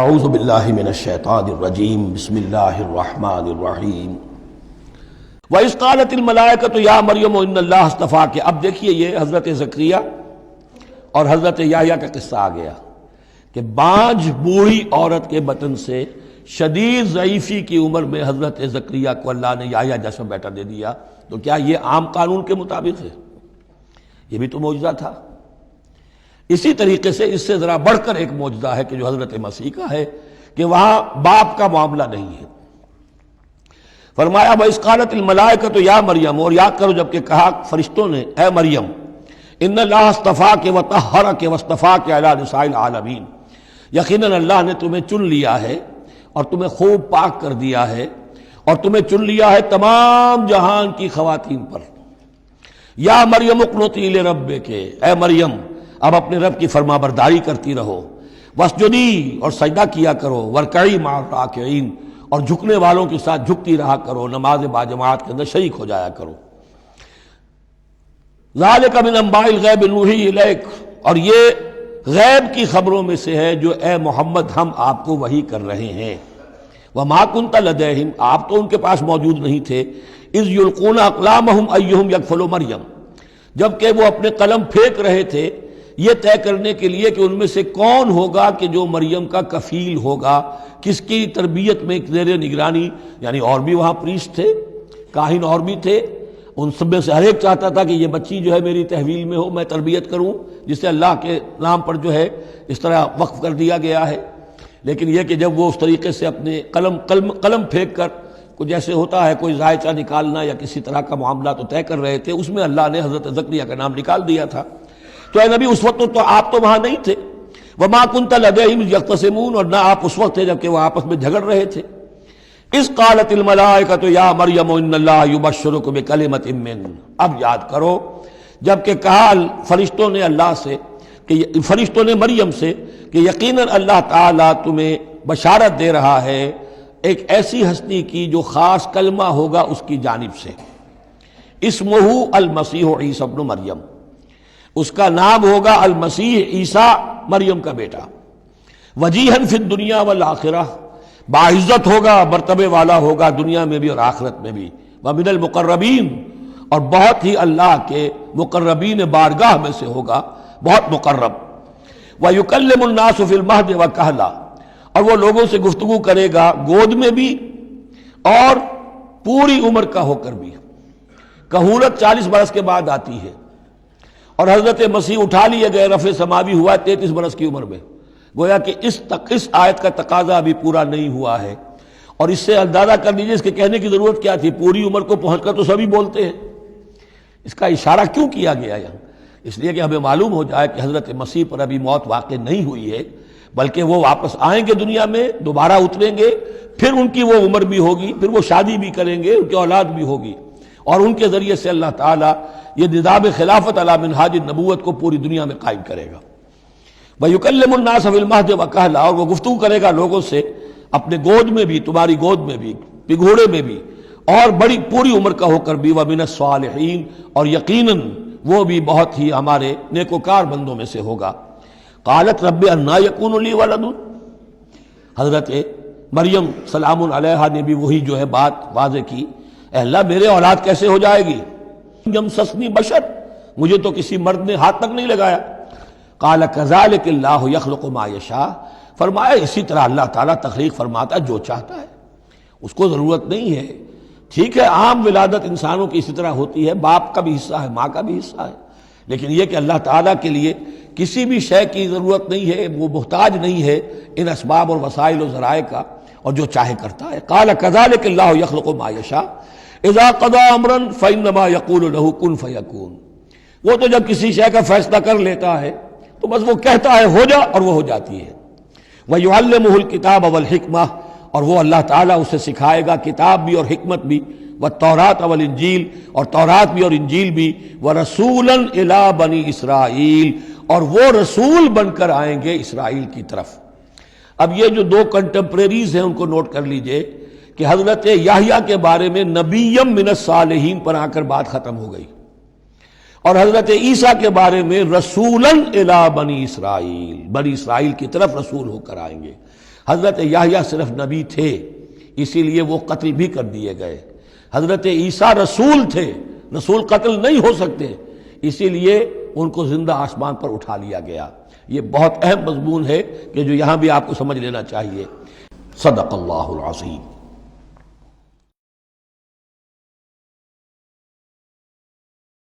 اعوذ باللہ من الشیطان الرجیم بسم اللہ الرحمن الرحیم وَإِذْ قَالَتِ الْمَلَائِكَةُ يَا مَرْيَمُ إِنَّ اللَّهَ اصْطَفَاكِ۔ اب دیکھیے یہ حضرت زکریا اور حضرت یحییٰ کا قصہ آ گیا کہ بانجھ بوڑھی عورت کے بطن سے شدید ضعیفی کی عمر میں حضرت زکریا کو اللہ نے یحییٰ جیسا بیٹا دے دیا، تو کیا یہ عام قانون کے مطابق ہے؟ یہ بھی تو معجزہ تھا۔ اسی طریقے سے اس سے ذرا بڑھ کر ایک معجزہ ہے کہ جو حضرت مسیح کا ہے کہ وہاں باپ کا معاملہ نہیں ہے۔ فرمایا وَإِذْ قَالَتِ الْمَلَائِكَةُ يَا مَرْيَمُ، اور یاد کرو جب کہ کہا فرشتوں نے اے مریم، إِنَّ اللَّهَ اصْطَفَاكِ وَطَهَّرَكِ وَاصْطَفَاكِ عَلَى نِسَاءِ الْعَالَمِينَ، یقیناً اللہ نے تمہیں چن لیا ہے اور تمہیں خوب پاک کر دیا ہے اور تمہیں چن لیا ہے تمام جہان کی خواتین پر۔ یا مریم اقنتی لربک، اے مریم اب اپنے رب کی فرما برداری کرتی رہو، واسجدی اور سجدہ کیا کرو، ورکعی مع الراکعین اور جھکنے والوں کے ساتھ جھکتی رہا کرو، نماز باجماعت کے اندر شریک ہو جایا کرو۔ ذالک من انباء الغیب نوحی الیک، اور یہ غیب کی خبروں میں سے ہے جو اے محمد ہم آپ کو وحی کر رہے ہیں۔ وما کنت لدیہم، آپ تو ان کے پاس موجود نہیں تھے، اذ یلقون اقلامہم ایہم یکفل مریم، جبکہ وہ اپنے قلم پھینک رہے تھے یہ طے کرنے کے لیے کہ ان میں سے کون ہوگا کہ جو مریم کا کفیل ہوگا، کس کی تربیت میں زیر نگرانی، یعنی اور بھی وہاں پریسٹ تھے، کاہن اور بھی تھے، ان سب میں سے ہر ایک چاہتا تھا کہ یہ بچی جو ہے میری تحویل میں ہو، میں تربیت کروں، جسے اللہ کے نام پر جو ہے اس طرح وقف کر دیا گیا ہے۔ لیکن یہ کہ جب وہ اس طریقے سے اپنے قلم پھینک کر کچھ جیسے ہوتا ہے کوئی ذائچہ نکالنا یا کسی طرح کا معاملہ تو طے کر رہے تھے، اس میں اللہ نے حضرت زکریا کا نام نکال دیا تھا۔ تو اے نبی اس وقت تو آپ تو وہاں نہیں تھے، وما کنت لدیہم یختصمون، اور نہ آپ اس وقت تھے جبکہ وہ آپس میں جھگڑ رہے تھے۔ اذ قالت الملائکۃ یا مریم ان اللہ یبشرک بکلمۃ منہ، اب یاد کرو جب کہ کہا فرشتوں نے اللہ سے کہ فرشتوں نے مریم سے کہ یقیناً اللہ تعالیٰ تمہیں بشارت دے رہا ہے ایک ایسی ہستی کی جو خاص کلمہ ہوگا اس کی جانب سے، اسمہ المسیح عیسی ابن مریم، اس کا نام ہوگا المسیح عیسیٰ مریم کا بیٹا، وجیہاً فی الدنیا والآخرہ، باعزت ہوگا، مرتبے والا ہوگا دنیا میں بھی اور آخرت میں بھی، ومن المقربین، اور بہت ہی اللہ کے مقربین بارگاہ میں سے ہوگا، بہت مقرب، وَيُكَلِّمُ النَّاسُ فِي الْمَهْدِ وَكَهْلًا، اور وہ لوگوں سے گفتگو کرے گا گود میں بھی اور پوری عمر کا ہو کر بھی۔ کہولت 40 برس کے بعد آتی ہے، اور حضرت مسیح اٹھا لیے گئے، رفع سماوی ہوا 33 برس کی عمر میں، گویا کہ اس آیت کا تقاضا ابھی پورا نہیں ہوا ہے۔ اور اس سے اندازہ کر لیجیے اس کے کہنے کی ضرورت کیا تھی، پوری عمر کو پہنچ کر تو سبھی بولتے ہیں، اس کا اشارہ کیوں کیا گیا یہاں؟ اس لیے کہ ہمیں معلوم ہو جائے کہ حضرت مسیح پر ابھی موت واقع نہیں ہوئی ہے، بلکہ وہ واپس آئیں گے دنیا میں، دوبارہ اتریں گے، پھر ان کی وہ عمر بھی ہوگی، پھر وہ شادی بھی کریں گے، ان کی اولاد بھی ہوگی، اور ان کے ذریعے سے اللہ تعالیٰ یہ نظام خلافت علی منہاج النبوت کو پوری دنیا میں قائم کرے گا۔ وَيُكَلِّمُ النَّاسَ فِي الْمَهْدِ وَكَهْلًا، اور وہ گفتگو کرے گا لوگوں سے اپنے گود میں بھی، تمہاری گود میں بھی، پگھوڑے میں بھی، اور بڑی پوری عمر کا ہو کر بھی، وَمِنَ الصَّالِحِينَ، اور یقیناً وہ بھی بہت ہی ہمارے نیکوکار بندوں میں سے ہوگا۔ قالت رب انا یکون لی ولد، حضرت مریم سلام علیہا نے بھی وہی جو ہے بات واضح کی، اے اللہ میرے اولاد کیسے ہو جائے گی؟ یمسسنی بشر، مجھے تو کسی مرد نے ہاتھ تک نہیں لگایا۔ قال کذالک اللہ یخلق ما یشاء، فرمایا اسی طرح اللہ تعالیٰ تخلیق فرماتا جو چاہتا ہے، اس کو ضرورت نہیں ہے۔ ٹھیک ہے عام ولادت انسانوں کی اسی طرح ہوتی ہے، باپ کا بھی حصہ ہے، ماں کا بھی حصہ ہے، لیکن یہ کہ اللہ تعالیٰ کے لیے کسی بھی شے کی ضرورت نہیں ہے، وہ محتاج نہیں ہے ان اسباب اور وسائل و ذرائع کا، اور جو چاہے کرتا ہے۔ قال کذالک اللہ یخلق ما یشاء اذا قضى امرا فانما يقول له كن فيكون، وہ تو جب کسی شے کا فیصلہ کر لیتا ہے تو بس وہ کہتا ہے ہو جا اور وہ ہو جاتی ہے۔ وَيُعَلِّمُهُ الْكِتَابَ وَالْحِكْمَةَ، اور وہ اللہ تعالیٰ اسے سکھائے گا کتاب بھی اور حکمت بھی، وَالتَّوْرَاةَ وَالْإِنْجِيلَ، اور تورات بھی اور انجیل بھی، وَرَسُولًا إِلَىٰ بَنِي إِسْرَائِيل، اور وہ رسول بن کر آئیں گے اسرائیل کی طرف۔ اب یہ جو دو کنٹمپریریز ہیں ان کو نوٹ کر لیجئے کہ حضرت یحییٰ کے بارے میں نبیم من الصالحین پر آ کر بات ختم ہو گئی، اور حضرت عیسیٰ کے بارے میں رسولاً الی بنی اسرائیل، بنی اسرائیل کی طرف رسول ہو کر آئیں گے۔ حضرت یحییٰ صرف نبی تھے، اسی لیے وہ قتل بھی کر دیے گئے۔ حضرت عیسیٰ رسول تھے، رسول قتل نہیں ہو سکتے، اسی لیے ان کو زندہ آسمان پر اٹھا لیا گیا۔ یہ بہت اہم مضمون ہے کہ جو یہاں بھی آپ کو سمجھ لینا چاہیے۔ صدق اللہ العظیم۔